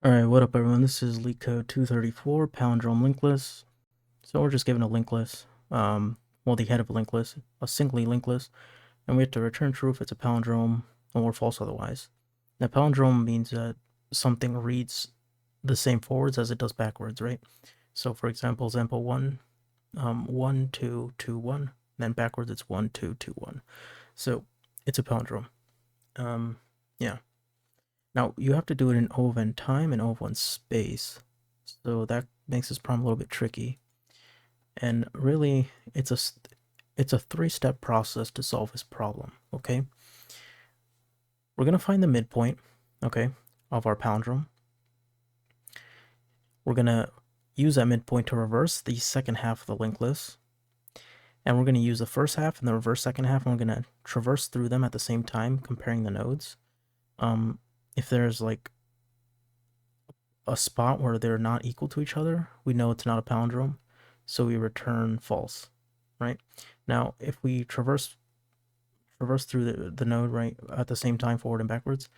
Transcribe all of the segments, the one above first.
Alright, what up everyone? This is LeetCode 234, Palindrome linked list. So we're just given a linked list, well the head of a linked list, a singly linked list, and we have to return true if it's a palindrome or false otherwise. Now palindrome means that something reads the same forwards as it does backwards, right? So for example 1, 1, 2, 2, 1, then backwards it's 1, 2, 2, 1. So it's a palindrome. Yeah. Now, you have to do it in O of n time and O of 1 space, so that makes this problem a little bit tricky. And really, it's a three-step process to solve this problem, okay? We're going to find the midpoint, okay, of our palindrome. We're going to use that midpoint to reverse the second half of the linked list. And we're going to use the first half and the reverse second half, and we're going to traverse through them at the same time, comparing the nodes. If there's like a spot where they're not equal to each other, we know it's not a palindrome, so we return false, right? Now, if we traverse through the node, right, at the same time, forward and backwards,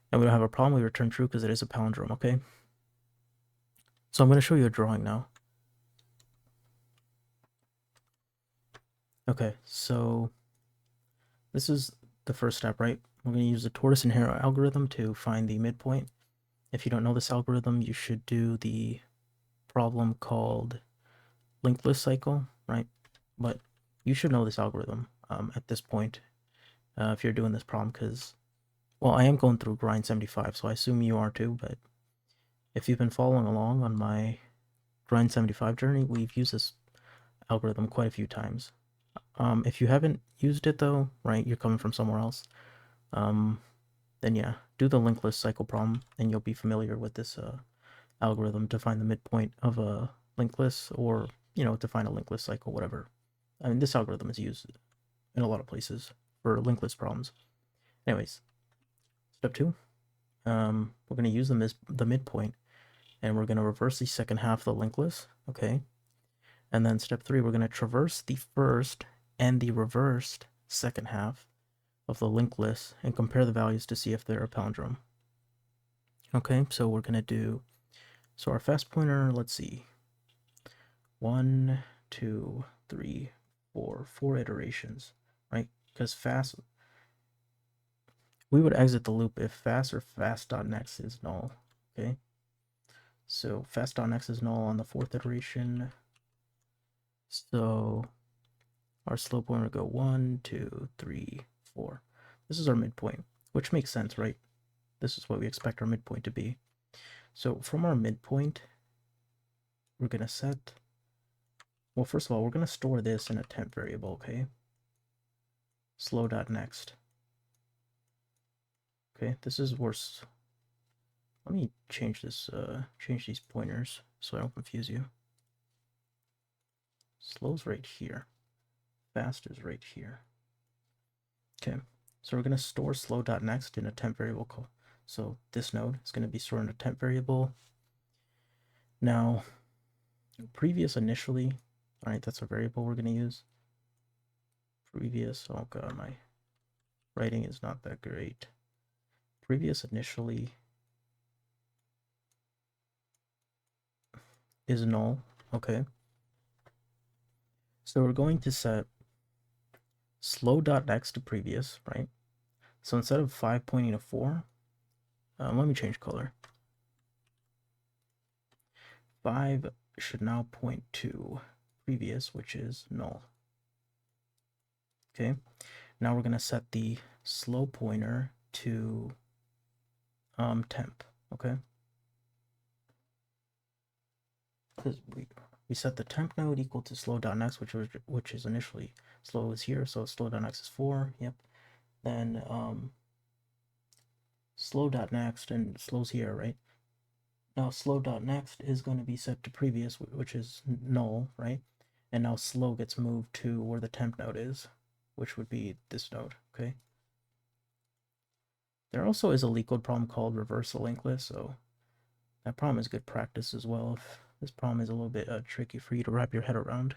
and we don't have a problem, we return true because it is a palindrome, okay? So I'm going to show you a drawing now. Okay, so this is the first step, right? We're going to use the tortoise and hare algorithm to find the midpoint. If you don't know this algorithm, you should do the problem called linked list cycle, right? But you should know this algorithm at this point if you're doing this problem, because, well, I am going through grind 75, so I assume you are too, but if you've been following along on my grind 75 journey, we've used this algorithm quite a few times. If you haven't used it though, right, you're coming from somewhere else, then yeah, do the linked list cycle problem and you'll be familiar with this algorithm to find the midpoint of a linked list, or, to find a linked list cycle, whatever. I mean, this algorithm is used in a lot of places for linked list problems. Anyways, step 2, we're going to use the midpoint, and we're going to reverse the second half of the linked list, okay? And then step 3, we're going to traverse the first and the reversed second half of the linked list and compare the values to see if they're a palindrome. Okay, so we're going to do, so our fast pointer, let's see, 1, 2, 3, 4 iterations, right? Because fast, we would exit the loop if fast or fast.next is null, okay? So fast.next is null on the 4th iteration. So our slow pointer would go 1, 2, 3, 4. This is our midpoint, which makes sense, right? This is what we expect our midpoint to be. So from our midpoint, we're going to set, well, first of all, we're going to store this in a temp variable, okay? Slow.next. Okay, this is worse. Let me change this, change these pointers so I don't confuse you. Slow's right here. Fast is right here. Okay, so we're going to store slow.next in a temp variable call. So this node is going to be stored in a temp variable. Now, previous initially, all right, that's a variable we're going to use. Previous, oh god, my writing is not that great. Previous initially is null, okay? So we're going to set slow.next to previous, right? So instead of 5 pointing to 4, let me change color. 5 should now point to previous, which is null. Okay, now we're going to set the slow pointer to temp, okay? Because we set the temp node equal to slow.next, which is initially slow is here, so slow.next is 4, yep. Then slow.next and slow's here, right? Now slow.next is going to be set to previous, which is null, right? And now slow gets moved to where the temp node is, which would be this node, okay? There also is a LeetCode problem called reversal linked list, so that problem is good practice as well if this problem is a little bit tricky for you to wrap your head around.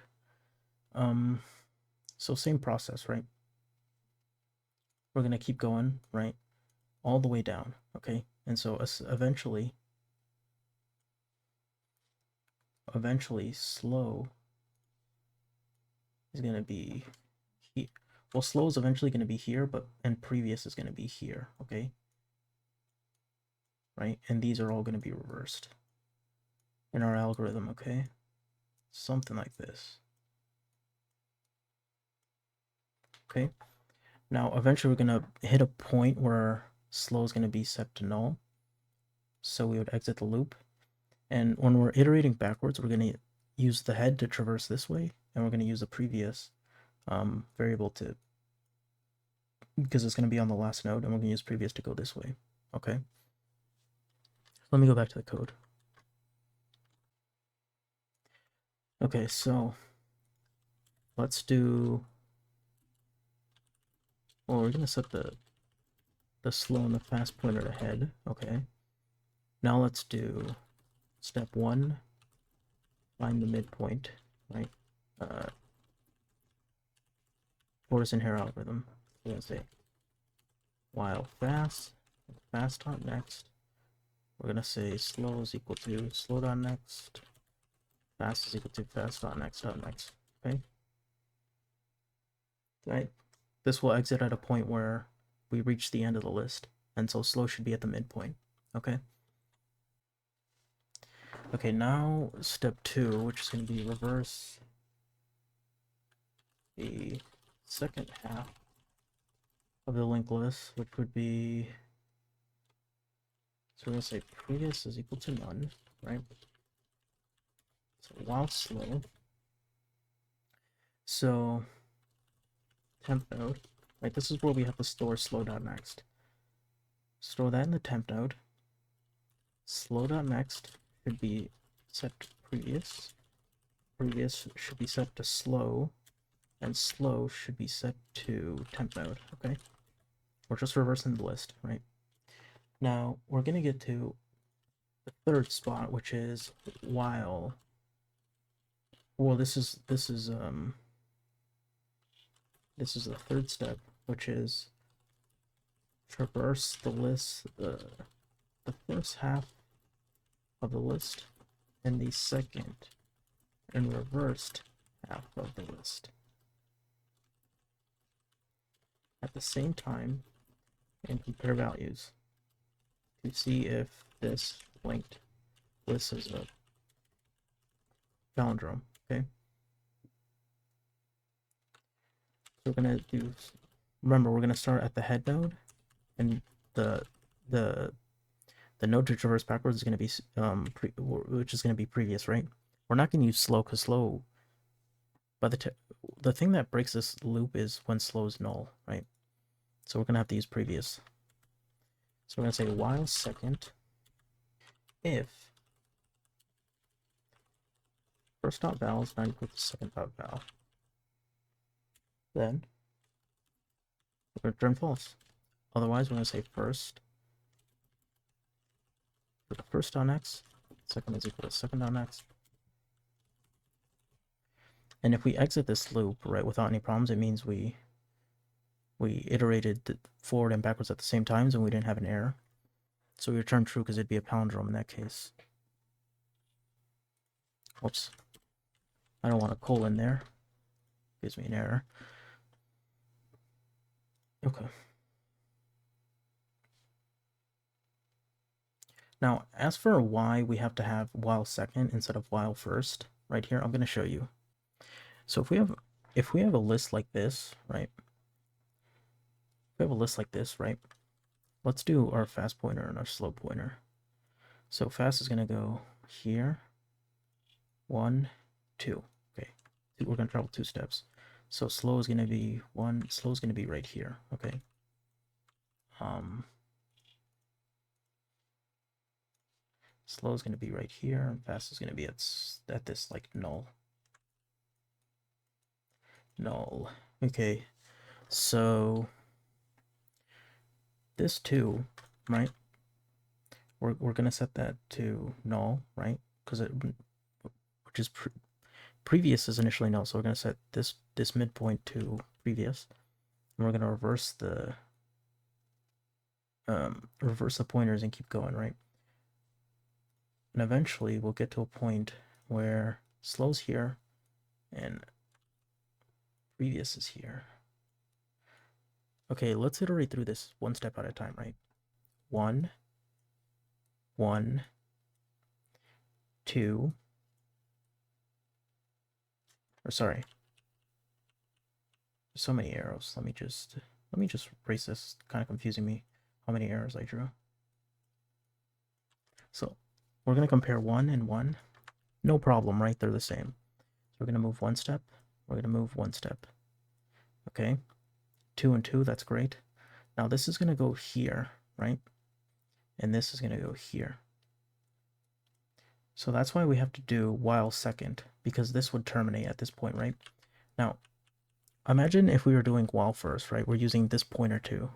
So same process, right? We're going to keep going, right? All the way down, okay? And so eventually eventually slow is going to be here. Well, slow is eventually going to be here, and previous is going to be here, okay? Right? And these are all going to be reversed in our algorithm, okay? Something like this. Okay? Now, eventually we're going to hit a point where slow is going to be set to null. So we would exit the loop. And when we're iterating backwards, we're going to use the head to traverse this way, and we're going to use the previous variable to, because it's going to be on the last node, and we're going to use previous to go this way. Okay? Let me go back to the code. Okay, so let's do, well, we're going to set the slow and the fast pointer to head. Okay. Now let's do step 1, find the midpoint, right? Tortoise and hare algorithm. We're going to say while fast dot next. We're going to say slow is equal to slow dot next. Fast is equal to fast dot next. Okay. Right. This will exit at a point where we reach the end of the list, and so slow should be at the midpoint. Okay. Okay, now step 2, which is going to be reverse the second half of the linked list, which would be, so we're going to say previous is equal to none, right? So while slow, so temp node, right? This is where we have to store slow.next. Store that in the temp node. Slow.next should be set to previous. Previous should be set to slow, and slow should be set to temp node, okay? We're just reversing the list, right? Now we're gonna get to the third spot, which is while. Well, this is the third step, which is traverse the list, the first half of the list, and the second and reversed half of the list at the same time, and compare values to see if this linked list is a palindrome. Okay. So we're gonna do. Remember, we're gonna start at the head node, and the node to traverse backwards is going to be which is going to be previous, right? We're not going to use slow because slow, but the thing that breaks this loop is when slow is null, right? So we're going to have to use previous. So we're going to say while second if first dot val is not equal to second dot val, then we're going to return false. Otherwise, we're going to say first for the first dot next, second is equal to second dot next. And if we exit this loop, right, without any problems, it means we iterated forward and backwards at the same times and we didn't have an error. So we return true because it'd be a palindrome in that case. Whoops. I don't want a colon there. Gives me an error. Okay. Now, as for why we have to have while second instead of while first, right here, I'm going to show you. So if we have a list like this, right? If we have a list like this, right? Let's do our fast pointer and our slow pointer. So fast is going to go here. 1, 2. Okay. We're going to travel 2 steps. So slow is going to be slow is going to be right here. Okay. Slow is going to be right here, and fast is going to be at this like null. Okay, so this 2, right? We're going to set that to null, right? Because which is previous is initially null, so we're going to set this midpoint to previous, and we're going to reverse the pointers and keep going, right? And eventually we'll get to a point where slow's here and previous is here. Okay, let's iterate through this one step at a time, right? 1, 1, 2, or sorry, there's so many arrows. Let me just erase this. Kind of confusing me how many arrows I drew. So we're gonna compare 1 and 1. No problem, right? They're the same. So we're gonna move one step. We're gonna move one step. Okay, 2 and 2. That's great. Now this is gonna go here, right? And this is gonna go here. So that's why we have to do while second, because this would terminate at this point, right? Now, imagine if we were doing while first, right? We're using this pointer too.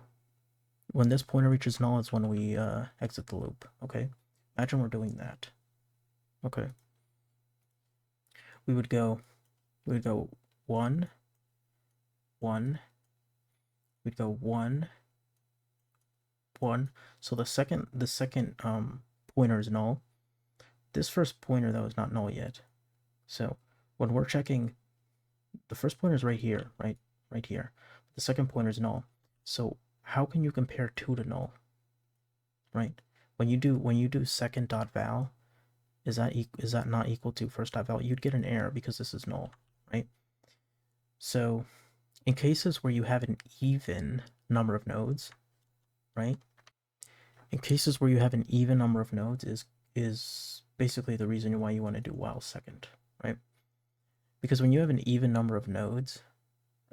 When this pointer reaches null is when we exit the loop, okay? Imagine we're doing that. Okay. We would go 1, 1. We'd go 1, 1. So the second pointer is null. This first pointer though is not null yet. So when we're checking, the first pointer is right here, right here. The second pointer is null. So how can you compare 2 to null? Right? When you do second dot val, is that not equal to first dot val? You'd get an error because this is null, right? So in cases where you have an even number of nodes, right? In cases where you have an even number of nodes is basically the reason why you want to do while second, right? Because when you have an even number of nodes,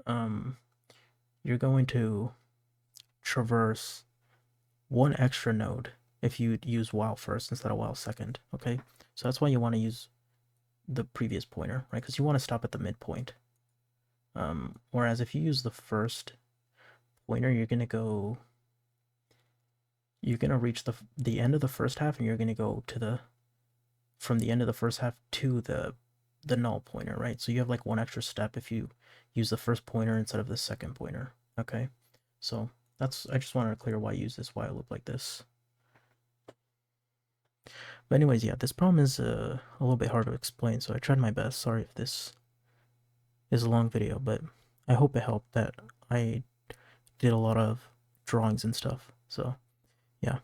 you're going to traverse one extra node if you use while first instead of while second, okay? So that's why you want to use the previous pointer, right? Because you want to stop at the midpoint. Whereas if you use the first pointer, you're going to reach the end of the first half, and you're going to go to from the end of the first half to the null pointer, right? So you have like one extra step if you use the first pointer instead of the second pointer, okay? So I just wanted to clear why I use this while loop like this. But anyways, yeah, this problem is a little bit hard to explain, so I tried my best. Sorry if this is a long video, but I hope it helped that I did a lot of drawings and stuff. So yeah,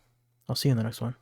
I'll see you in the next one.